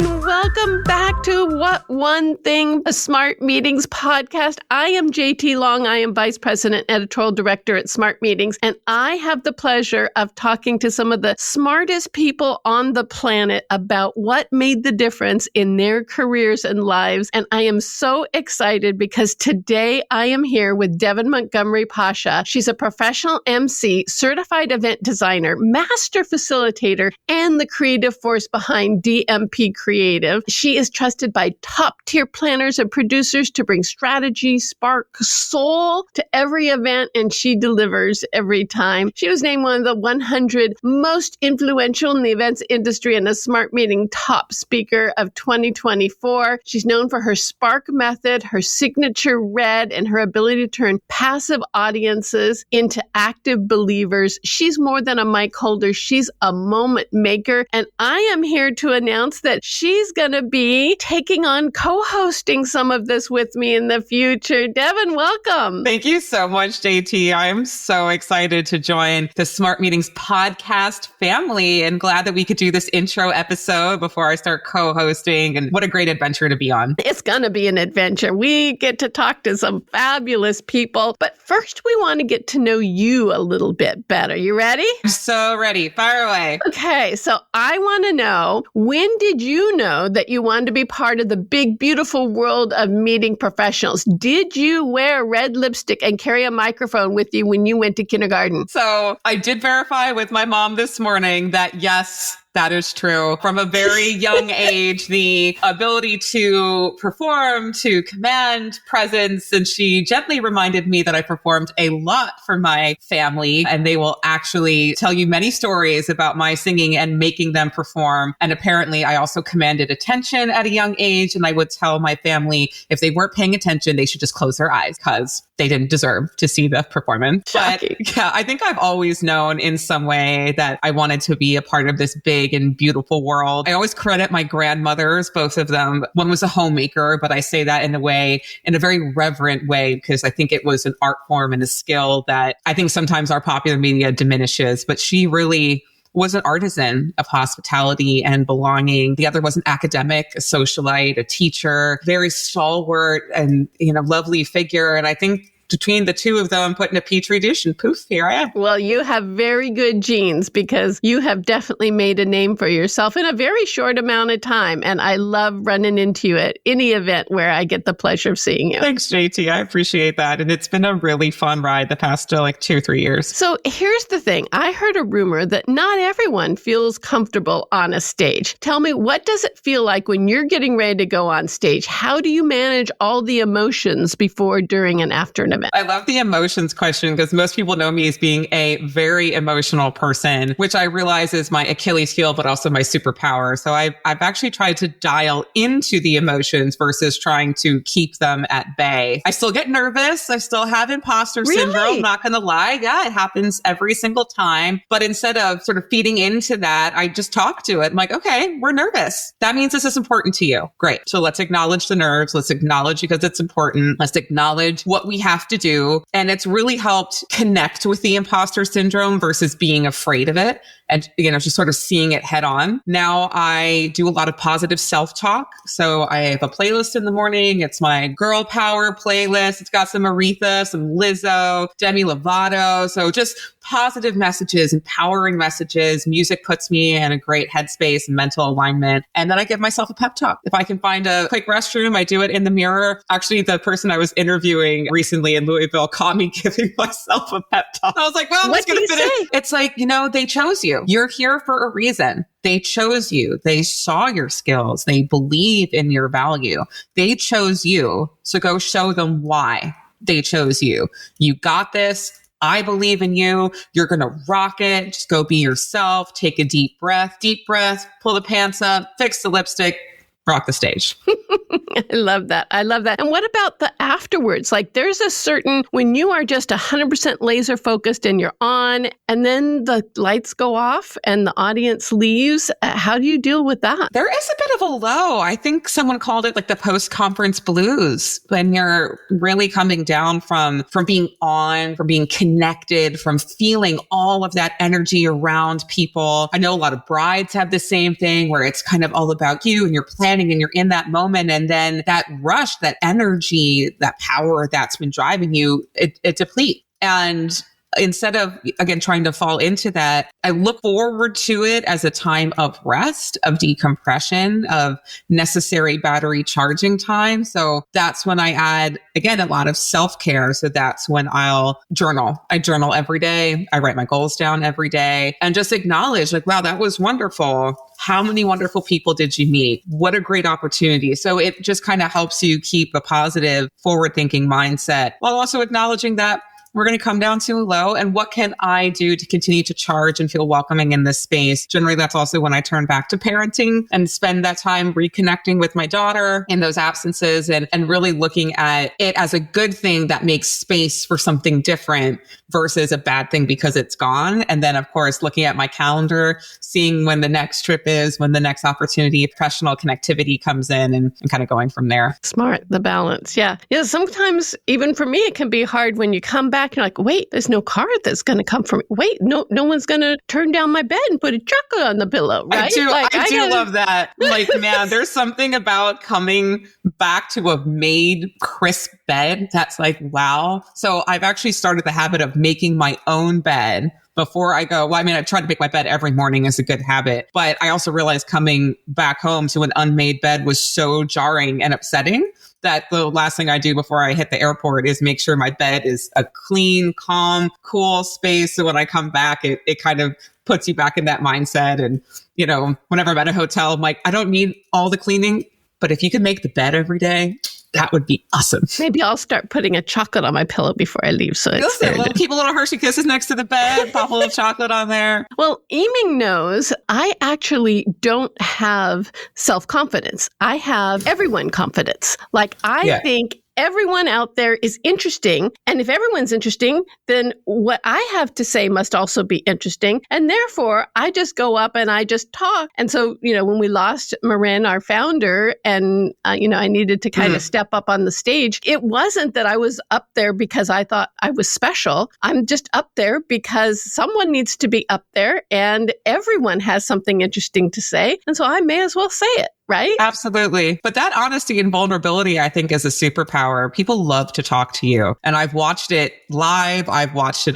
and welcome back to What One Thing, a Smart Meetings podcast. I am JT Long. I am Vice President, Editorial Director at Smart Meetings, and I have the pleasure of talking to some of the smartest people on the planet about what made the difference in their careers and lives. And I am so excited because today I am here with Devon Montgomery Pasha. She's a professional MC, certified event designer, master facilitator, and the creative force behind DMP Creative. She is trusted by top-tier planners and producers to bring strategy, spark, soul to every event, and she delivers every time. She was named one of the 100 most influential in the events industry and a Smart Meeting top speaker of 2024. She's known for her spark method, her signature red, and her ability to turn passive audiences into active believers. She's more than a mic holder. She's a moment maker. And I am here to announce that she's going to be taking on co-hosting some of this with me in the future. Devon, welcome. Thank you so much, JT. I'm so excited to join the Smart Meetings podcast family and glad that we could do this intro episode before I start co-hosting. And what a great adventure to be on. It's going to be an adventure. We get to talk to some fabulous people. But first, we want to get to know you a little bit better. You ready? I'm so ready. Fire away. Okay, so I want to know, when did you know that you wanted to be part of the big, beautiful world of meeting professionals? Did you wear red lipstick and carry a microphone with you when you went to kindergarten? So I did verify with my mom this morning that yes, that is true. From a very young age, the ability to perform, to command presence, and she gently reminded me that I performed a lot for my family, and they will actually tell you many stories about my singing and making them perform. And apparently, I also commanded attention at a young age, and I would tell my family if they weren't paying attention, they should just close their eyes because they didn't deserve to see the performance. Shocking. But yeah, I think I've always known in some way that I wanted to be a part of this big and beautiful world. I always credit my grandmothers, both of them. One was a homemaker, but I say that in a very reverent way, because I think it was an art form and a skill that I think sometimes our popular media diminishes, but she really was an artisan of hospitality and belonging. The other was an academic, a socialite, a teacher, very stalwart and, lovely figure. And I think between the two of them, put in a petri dish and poof, here I am. Well, you have very good genes because you have definitely made a name for yourself in a very short amount of time. And I love running into you at any event where I get the pleasure of seeing you. Thanks, JT. I appreciate that. And it's been a really fun ride the past 2 or 3 years. So here's the thing. I heard a rumor that not everyone feels comfortable on a stage. Tell me, what does it feel like when you're getting ready to go on stage? How do you manage all the emotions before, during, and after an event? I love the emotions question because most people know me as being a very emotional person, which I realize is my Achilles heel, but also my superpower. So I've actually tried to dial into the emotions versus trying to keep them at bay. I still get nervous. I still have imposter syndrome. Not going to lie. Yeah, it happens every single time. But instead of sort of feeding into that, I just talk to it. I'm like, okay, we're nervous. That means this is important to you. Great. So let's acknowledge the nerves. Let's acknowledge because it's important. Let's acknowledge what we have to do. And it's really helped connect with the imposter syndrome versus being afraid of it and, just sort of seeing it head on. Now I do a lot of positive self-talk. So I have a playlist in the morning. It's my girl power playlist. It's got some Aretha, some Lizzo, Demi Lovato. So just positive messages, empowering messages. Music puts me in a great headspace and mental alignment. And then I give myself a pep talk. If I can find a quick restroom, I do it in the mirror. Actually, the person I was interviewing recently in Louisville caught me giving myself a pep talk. I was like, well, I'm just going to fit it. It's like, they chose you. You're here for a reason. They chose you. They saw your skills. They believe in your value. They chose you. So go show them why they chose you. You got this. I believe in you. You're going to rock it. Just go be yourself. Take a deep breath, pull the pants up, fix the lipstick, rock the stage. I love that. I love that. And what about the afterwards? Like there's a certain, when you are just 100% laser focused and you're on, and then the lights go off and the audience leaves. How do you deal with that? There is a bit of a low. I think someone called it like the post-conference blues, when you're really coming down from being on, from being connected, from feeling all of that energy around people. I know a lot of brides have the same thing where it's kind of all about you and you're planning and you're in that moment. And then that rush, that energy, that power that's been driving you, it depletes. And instead of, again, trying to fall into that, I look forward to it as a time of rest, of decompression, of necessary battery charging time. So that's when I add, again, a lot of self-care. So that's when I'll journal. I journal every day. I write my goals down every day and just acknowledge like, wow, that was wonderful. How many wonderful people did you meet? What a great opportunity. So it just kind of helps you keep a positive, forward-thinking mindset while also acknowledging that we're going to come down to a low. And what can I do to continue to charge and feel welcoming in this space? Generally, that's also when I turn back to parenting and spend that time reconnecting with my daughter in those absences and really looking at it as a good thing that makes space for something different versus a bad thing because it's gone. And then, of course, looking at my calendar, seeing when the next trip is, when the next opportunity, professional connectivity comes in and kind of going from there. Smart, the balance. Yeah. Yeah. Sometimes even for me, it can be hard when you come back. You're like, wait, there's no car that's going to come from me. Wait, no one's going to turn down my bed and put a chocolate on the pillow, right? I do love that. Like, man, there's something about coming back to a made crisp bed that's like, wow. So I've actually started the habit of making my own bed before I go. Well, I mean, I try to make my bed every morning is a good habit, but I also realized coming back home to an unmade bed was so jarring and upsetting that the last thing I do before I hit the airport is make sure my bed is a clean, calm, cool space. So when I come back, it kind of puts you back in that mindset. And, you know, whenever I'm at a hotel, I'm like, I don't need all the cleaning, but if you could make the bed every day, that would be awesome. Maybe I'll start putting a chocolate on my pillow before I leave. So keep a little Hershey Kisses next to the bed, pop a little chocolate on there. Well, Eming knows I actually don't have self-confidence. I have everyone confidence. Like I think everyone out there is interesting. And if everyone's interesting, then what I have to say must also be interesting. And therefore, I just go up and I just talk. And so, you know, when we lost Marin, our founder, and, you know, I needed to kind of step up on the stage, it wasn't that I was up there because I thought I was special. I'm just up there because someone needs to be up there and everyone has something interesting to say. And so I may as well say it. Right? Absolutely. But that honesty and vulnerability, I think, is a superpower. People love to talk to you. And I've watched it live. I've watched it,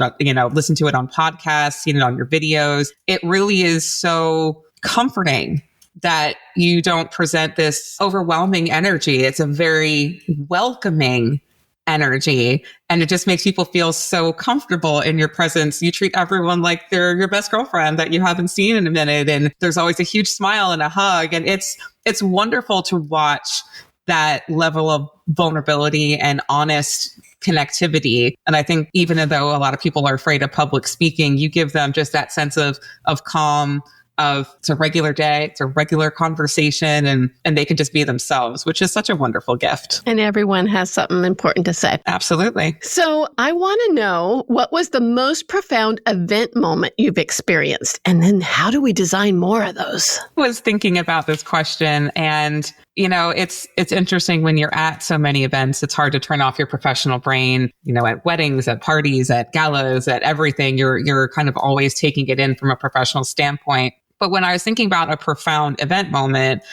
listened to it on podcasts, seen it on your videos. It really is so comforting that you don't present this overwhelming energy. It's a very welcoming energy. And it just makes people feel so comfortable in your presence. You treat everyone like they're your best girlfriend that you haven't seen in a minute. And there's always a huge smile and a hug. And it's wonderful to watch that level of vulnerability and honest connectivity. And I think even though a lot of people are afraid of public speaking, you give them just that sense of calm, of it's a regular day, it's a regular conversation, and they can just be themselves, which is such a wonderful gift. And everyone has something important to say. Absolutely. So I want to know, what was the most profound event moment you've experienced? And then how do we design more of those? I was thinking about this question, and you know, it's interesting when you're at so many events, it's hard to turn off your professional brain, you know, at weddings, at parties, at galas, at everything. You're kind of always taking it in from a professional standpoint. But when I was thinking about a profound event moment,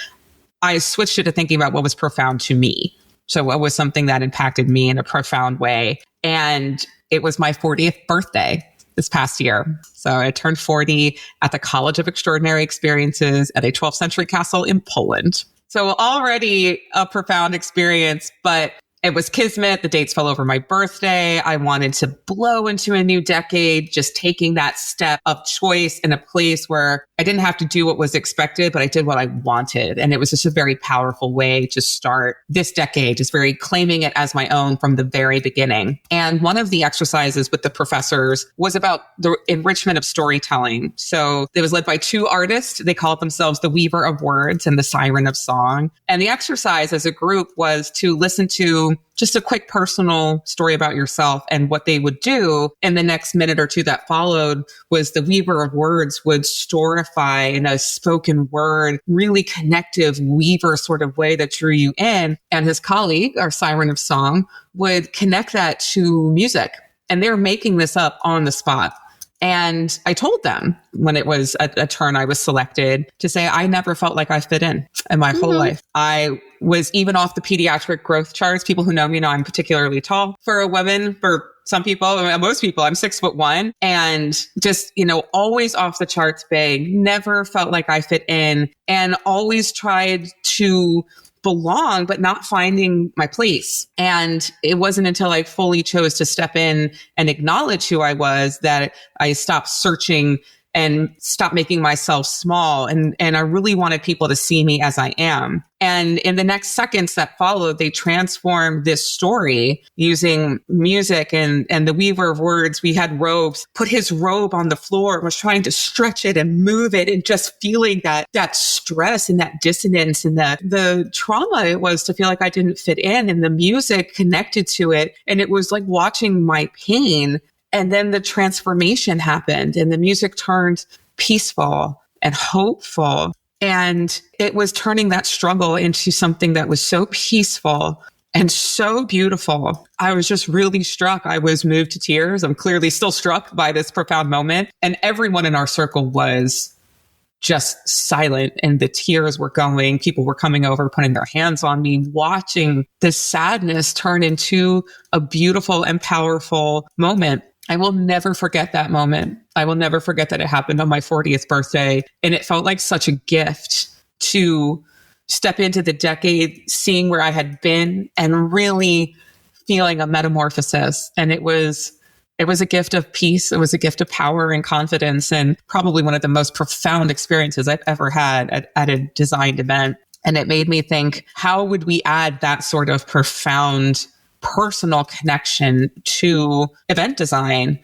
I switched it to thinking about what was profound to me. So what was something that impacted me in a profound way? And it was my 40th birthday this past year. So I turned 40 at the College of Extraordinary Experiences at a 12th century castle in Poland. So already a profound experience, but it was kismet. The dates fell over my birthday. I wanted to blow into a new decade, just taking that step of choice in a place where I didn't have to do what was expected, but I did what I wanted. And it was just a very powerful way to start this decade, just very claiming it as my own from the very beginning. And one of the exercises with the professors was about the enrichment of storytelling. So it was led by two artists. They called themselves the Weaver of Words and the Siren of Song. And the exercise as a group was to listen to just a quick personal story about yourself. And what they would do in the next minute or two that followed was the Weaver of Words would storify in a spoken word, really connective weaver sort of way that drew you in. And his colleague, our Siren of Song, would connect that to music. And they're making this up on the spot. And I told them when it was a turn I was selected to say, I never felt like I fit in my whole life. I was even off the pediatric growth charts. People who know me know I'm particularly tall for a woman. For some people, I mean, most people, I'm 6'1", and just, always off the charts big, never felt like I fit in, and always tried to belong, but not finding my place. And it wasn't until I fully chose to step in and acknowledge who I was that I stopped searching and stopped making myself small. And I really wanted people to see me as I am. And in the next seconds that followed, they transformed this story using music and the Weaver of Words. We had robes, put his robe on the floor, was trying to stretch it and move it, and just feeling that stress and that dissonance and the trauma it was to feel like I didn't fit in, and the music connected to it. And it was like watching my pain. And then the transformation happened, and the music turned peaceful and hopeful. And it was turning that struggle into something that was so peaceful and so beautiful. I was just really struck. I was moved to tears. I'm clearly still struck by this profound moment. And everyone in our circle was just silent, and the tears were going. People were coming over, putting their hands on me, watching this sadness turn into a beautiful and powerful moment. I will never forget that moment. I will never forget that it happened on my 40th birthday. And it felt like such a gift to step into the decade, seeing where I had been and really feeling a metamorphosis. And it was a gift of peace. It was a gift of power and confidence, and probably one of the most profound experiences I've ever had at a designed event. And it made me think, how would we add that sort of profound personal connection to event design?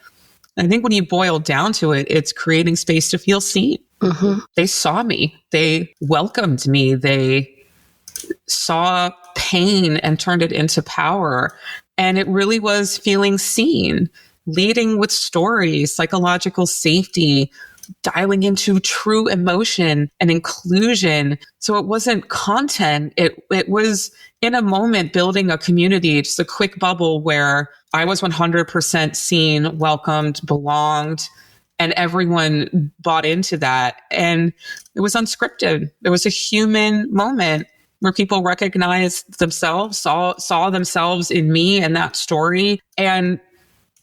And I think when you boil down to it, it's creating space to feel seen. Mm-hmm. They saw me. They welcomed me. They saw pain and turned it into power. And it really was feeling seen, leading with stories, psychological safety, dialing into true emotion and inclusion. So it wasn't content. It was in a moment building a community, just a quick bubble where I was 100% seen, welcomed, belonged, and everyone bought into that. And it was unscripted. It was a human moment where people recognized themselves, saw themselves in me and that story. And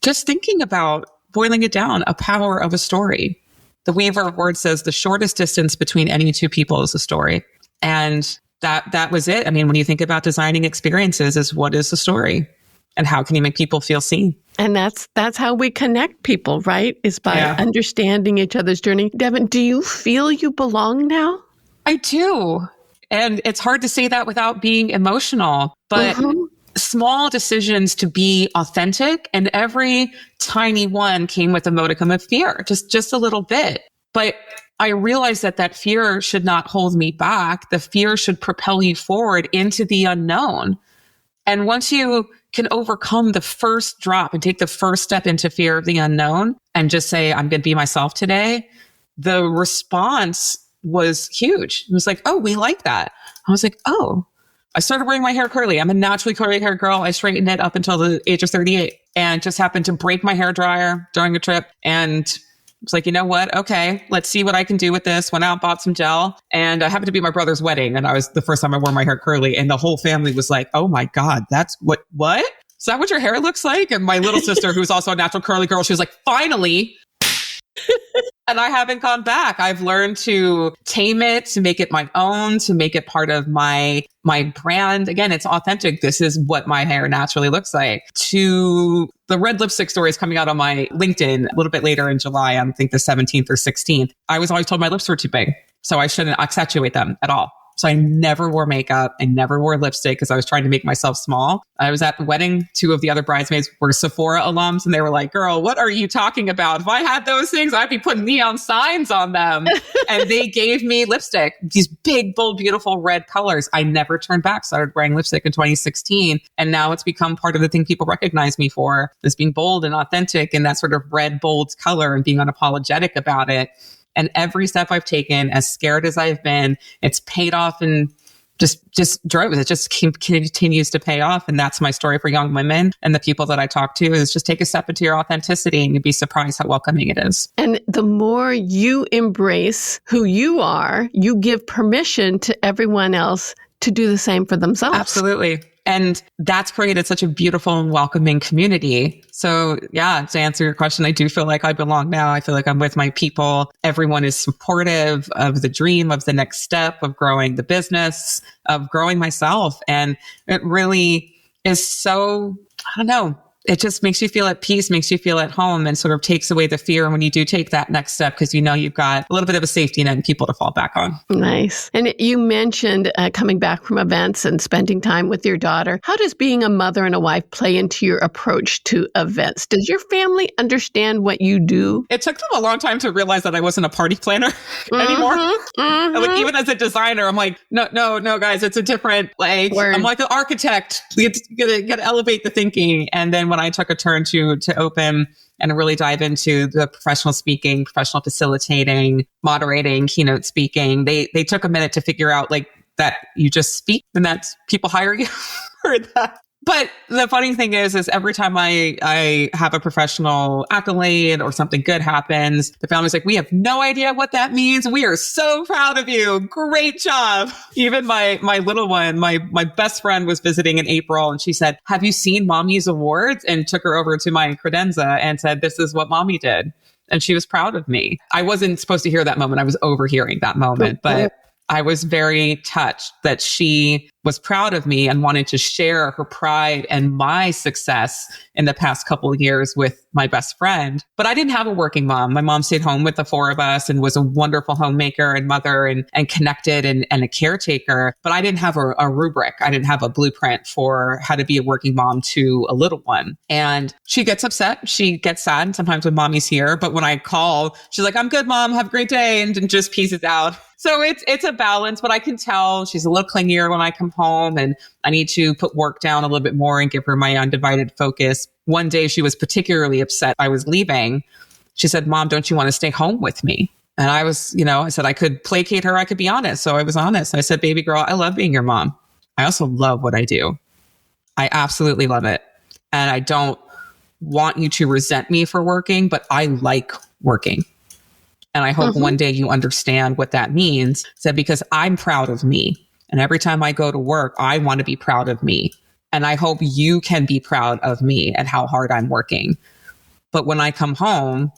just thinking about boiling it down, a power of a story. The Weaver of Words says the shortest distance between any two people is a story. And that was it. I mean, when you think about designing experiences, is what is the story? And how can you make people feel seen? And that's how we connect people, right? Is by understanding each other's journey. Devon, do you feel you belong now? I do. And it's hard to say that without being emotional, but small decisions to be authentic, and every tiny one came with a modicum of fear, just a little bit. But I realized that fear should not hold me back. The fear should propel you forward into the unknown. And once you can overcome the first drop and take the first step into fear of the unknown and just say, I'm going to be myself today, the response was huge. It was like, oh, we like that. I was like, oh, I started wearing my hair curly. I'm a naturally curly hair girl. I straightened it up until the age of 38 and just happened to break my hair dryer during a trip. And was like, you know what? Okay, let's see what I can do with this. Went out, bought some gel, and I happened to be my brother's wedding. And I was the first time I wore my hair curly, and the whole family was like, oh my God, that's what? Is that what your hair looks like? And my little sister, who's also a natural curly girl, she was like, finally, And I haven't gone back. I've learned to tame it, to make it my own, to make it part of my brand. Again, it's authentic. This is what my hair naturally looks like. To the red lipstick story is coming out on my LinkedIn a little bit later in July, I think the 17th or 16th. I was always told my lips were too big, so I shouldn't accentuate them at all. So I never wore makeup. I never wore lipstick because I was trying to make myself small. I was at the wedding. 2 of the other bridesmaids were Sephora alums, and they were like, girl, what are you talking about? If I had those things, I'd be putting neon signs on them. And they gave me lipstick, these big, bold, beautiful red colors. I never turned back. Started wearing lipstick in 2016. And now it's become part of the thing people recognize me for, is being bold and authentic and that sort of red, bold color and being unapologetic about it. And every step I've taken, as scared as I've been, it's paid off and just drove. It just continues to pay off. And that's my story for young women. And the people that I talk to is just take a step into your authenticity and you'd be surprised how welcoming it is. And the more you embrace who you are, you give permission to everyone else to do the same for themselves. Absolutely. And that's created such a beautiful and welcoming community. So yeah, to answer your question, I do feel like I belong now. I feel like I'm with my people. Everyone is supportive of the dream, of the next step, of growing the business, of growing myself. And it really is so, I don't know, it just makes you feel at peace, makes you feel at home, and sort of takes away the fear when you do take that next step, because you know you've got a little bit of a safety net and people to fall back on. Nice. And you mentioned coming back from events and spending time with your daughter. How does being a mother and a wife play into your approach to events? Does your family understand what you do? It took them a long time to realize that I wasn't a party planner anymore. Like, even as a designer, I'm like, no, guys, it's a different, like, I'm like an architect. You gotta elevate the thinking. And then when I took a turn to open and really dive into the professional speaking, professional facilitating, moderating, keynote speaking, they took a minute to figure out like that you just speak and that people hire you for that. But the funny thing is every time I have a professional accolade or something good happens, the family's like, we have no idea what that means. We are so proud of you. Great job. Even my little one, my best friend was visiting in April and she said, have you seen Mommy's awards? And took her over to my credenza and said, this is what Mommy did. And she was proud of me. I wasn't supposed to hear that moment. I was overhearing that moment, but I was very touched that she was proud of me and wanted to share her pride and my success in the past couple of years with my best friend. But I didn't have a working mom. My mom stayed home with the 4 of us and was a wonderful homemaker and mother and connected and a caretaker. But I didn't have a rubric. I didn't have a blueprint for how to be a working mom to a little one. And she gets upset. She gets sad sometimes when Mommy's here. But when I call, she's like, I'm good, Mom. Have a great day. And just pieces out. So it's a balance, but I can tell she's a little clingier when I come home and I need to put work down a little bit more and give her my undivided focus. One day she was particularly upset. I was leaving. She said, Mom, don't you want to stay home with me? And I was, I said I could placate her. I could be honest. So I was honest. I said, baby girl, I love being your mom. I also love what I do. I absolutely love it. And I don't want you to resent me for working, but I like working. And I hope one day you understand what that means. So because I'm proud of me. And every time I go to work, I want to be proud of me. And I hope you can be proud of me and how hard I'm working. But when I come home,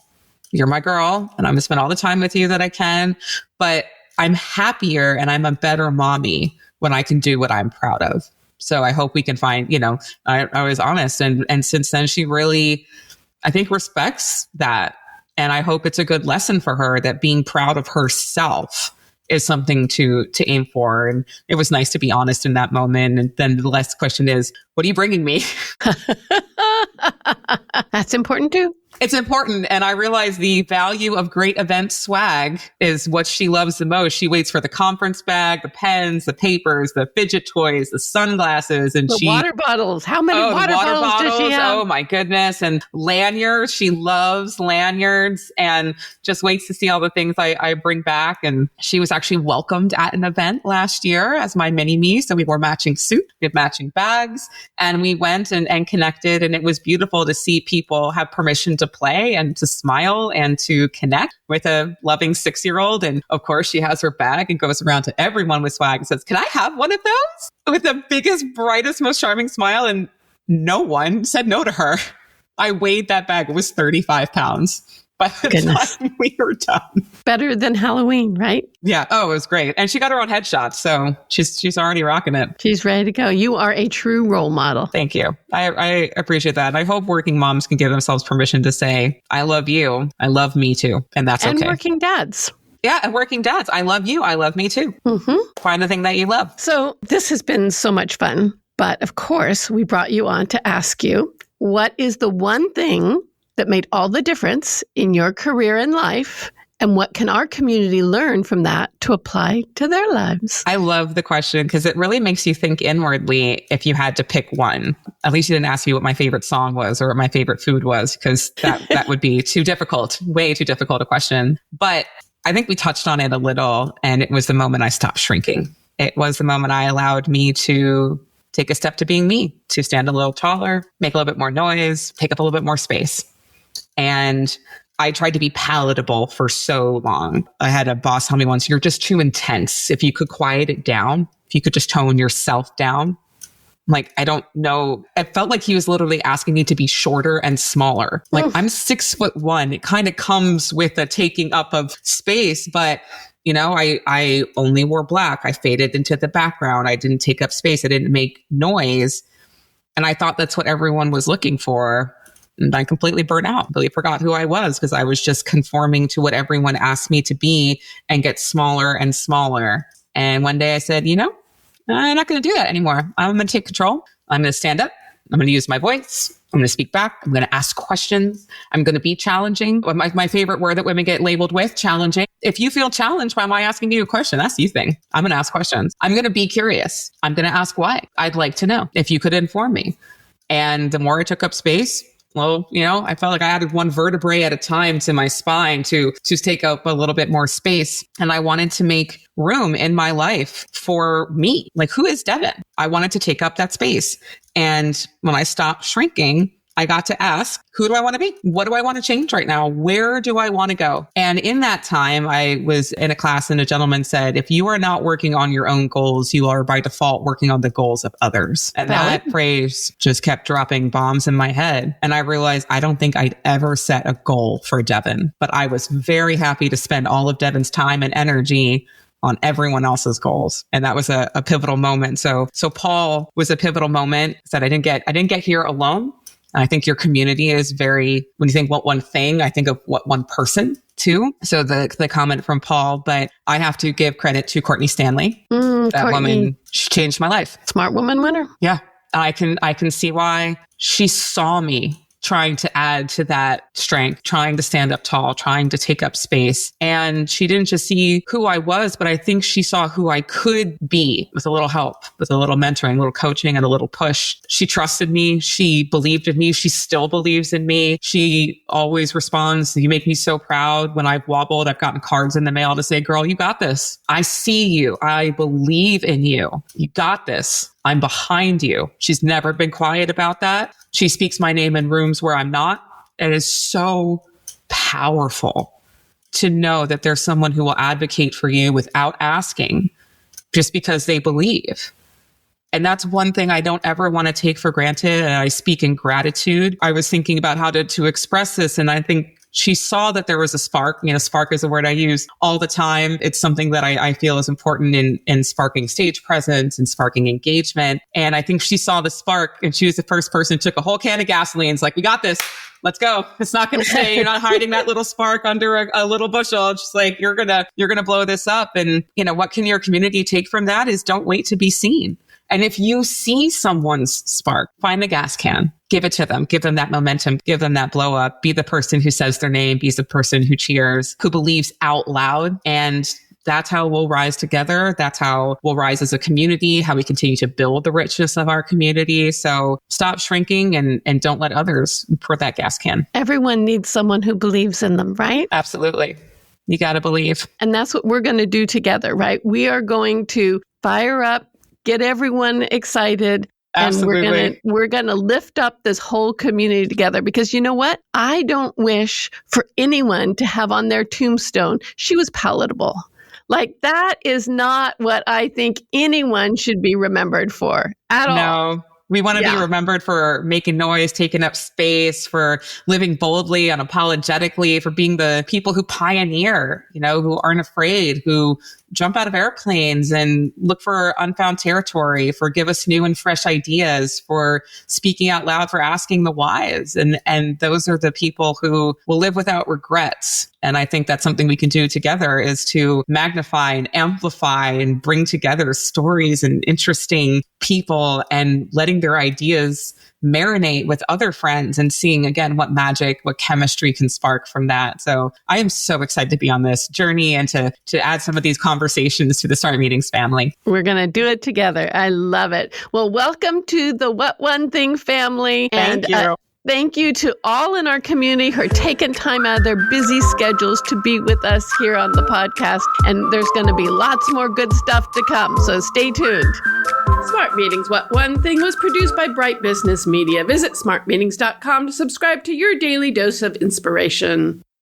you're my girl and I'm going to spend all the time with you that I can. But I'm happier and I'm a better mommy when I can do what I'm proud of. So I hope we can find, I was honest. And since then, she really, I think, respects that. And I hope it's a good lesson for her that being proud of herself is something to aim for. And it was nice to be honest in that moment. And then the last question is, what are you bringing me? That's important too. It's important. And I realize the value of great event swag is what she loves the most. She waits for the conference bag, the pens, the papers, the fidget toys, the sunglasses, and the water bottles. How many water bottles does she have? Oh my goodness. And lanyards. She loves lanyards and just waits to see all the things I bring back. And she was actually welcomed at an event last year as my mini-me. So we wore matching suit, we had matching bags, and we went and connected. And it was beautiful to see people have permission to play and to smile and to connect with a loving 6-year-old. And of course, she has her bag and goes around to everyone with swag and says, can I have one of those? With the biggest, brightest, most charming smile. And no one said no to her. I weighed that bag. It was 35 pounds. by the time we were done. Better than Halloween, right? Yeah. Oh, it was great. And she got her own headshot. So she's already rocking it. She's ready to go. You are a true role model. Thank you. I appreciate that. And I hope working moms can give themselves permission to say, I love you. I love me too. And that's okay. And working dads. Yeah, and working dads. I love you. I love me too. Find the thing that you love. So this has been so much fun. But of course, we brought you on to ask you, what is the one thing that made all the difference in your career and life? And what can our community learn from that to apply to their lives? I love the question because it really makes you think inwardly if you had to pick one. At least you didn't ask me what my favorite song was or what my favorite food was, because that would be too difficult, way too difficult a question. But I think we touched on it a little, and it was the moment I stopped shrinking. It was the moment I allowed me to take a step to being me, to stand a little taller, make a little bit more noise, take up a little bit more space. And I tried to be palatable for so long. I had a boss tell me once, you're just too intense. If you could quiet it down, if you could just tone yourself down. Like, I don't know. It felt like he was literally asking me to be shorter and smaller. Like, I'm 6'1". It kind of comes with a taking up of space, but you know, I only wore black. I faded into the background. I didn't take up space. I didn't make noise. And I thought that's what everyone was looking for. And I completely burnt out, really forgot who I was because I was just conforming to what everyone asked me to be and get smaller and smaller. And one day I said, you know, I'm not going to do that anymore. I'm going to take control. I'm going to stand up. I'm going to use my voice. I'm going to speak back. I'm going to ask questions. I'm going to be challenging. My favorite word that women get labeled with, challenging. If you feel challenged, why am I asking you a question? That's the thing. I'm going to ask questions. I'm going to be curious. I'm going to ask why. I'd like to know if you could inform me. And the more I took up space, well, you know, I felt like I added one vertebrae at a time to my spine to take up a little bit more space. And I wanted to make room in my life for me. Like, who is Devon? I wanted to take up that space. And when I stopped shrinking, I got to ask, who do I want to be? What do I want to change right now? Where do I want to go? And in that time, I was in a class and a gentleman said, if you are not working on your own goals, you are by default working on the goals of others. And that phrase just kept dropping bombs in my head. And I realized I don't think I'd ever set a goal for Devon, but I was very happy to spend all of Devon's time and energy on everyone else's goals. And that was a pivotal moment. So Paul was a pivotal moment. Said I didn't get here alone. And I think your community is when you think what one thing, I think of what one person too. So the comment from Paul, but I have to give credit to Courtney Stanley. That woman, she changed my life. Smart woman winner. Yeah. I can see why she saw me trying to add to that strength, trying to stand up tall, trying to take up space. And she didn't just see who I was, but I think she saw who I could be with a little help, with a little mentoring, a little coaching, and a little push. She trusted me. She believed in me. She still believes in me. She always responds, you make me so proud. When I've wobbled, I've gotten cards in the mail to say, girl, you got this. I see you. I believe in you. You got this. I'm behind you. She's never been quiet about that. She speaks my name in rooms where I'm not. It is so powerful to know that there's someone who will advocate for you without asking, just because they believe. And that's one thing I don't ever want to take for granted. And I speak in gratitude. I was thinking about how to express this. And I think she saw that there was a spark. You know, spark is a word I use all the time. It's something that I feel is important in sparking stage presence and sparking engagement. And I think she saw the spark, and she was the first person who took a whole can of gasoline. It's like, we got this. Let's go. It's not going to stay. You're not hiding that little spark under a little bushel. It's just like, you're going to blow this up. And, you know, what can your community take from that is don't wait to be seen. And if you see someone's spark, find the gas can, give it to them, give them that momentum, give them that blow up, be the person who says their name, be the person who cheers, who believes out loud. And that's how we'll rise together. That's how we'll rise as a community, how we continue to build the richness of our community. So stop shrinking and don't let others pour that gas can. Everyone needs someone who believes in them, right? Absolutely. You got to believe. And that's what we're going to do together, right? We are going to fire up, get everyone excited. Absolutely. And we're going to lift up this whole community together, because you know what? I don't wish for anyone to have on their tombstone, she was palatable. Like, that is not what I think anyone should be remembered for at all. No. We want to be remembered for making noise, taking up space, for living boldly, unapologetically, for being the people who pioneer, who aren't afraid, who jump out of airplanes and look for unfound territory, for give us new and fresh ideas, for speaking out loud, for asking the whys. And those are the people who will live without regrets. And I think that's something we can do together, is to magnify and amplify and bring together stories and interesting people and letting their ideas marinate with other friends and seeing, again, what magic, what chemistry can spark from that. So I am so excited to be on this journey and to add some of these conversations to the Smart Meetings family. We're going to do it together. I love it. Well, welcome to the What One Thing family. Thank you. Thank you to all in our community who are taking time out of their busy schedules to be with us here on the podcast. And there's going to be lots more good stuff to come, so stay tuned. Smart Meetings What One Thing was produced by Bright Business Media. Visit smartmeetings.com to subscribe to your daily dose of inspiration.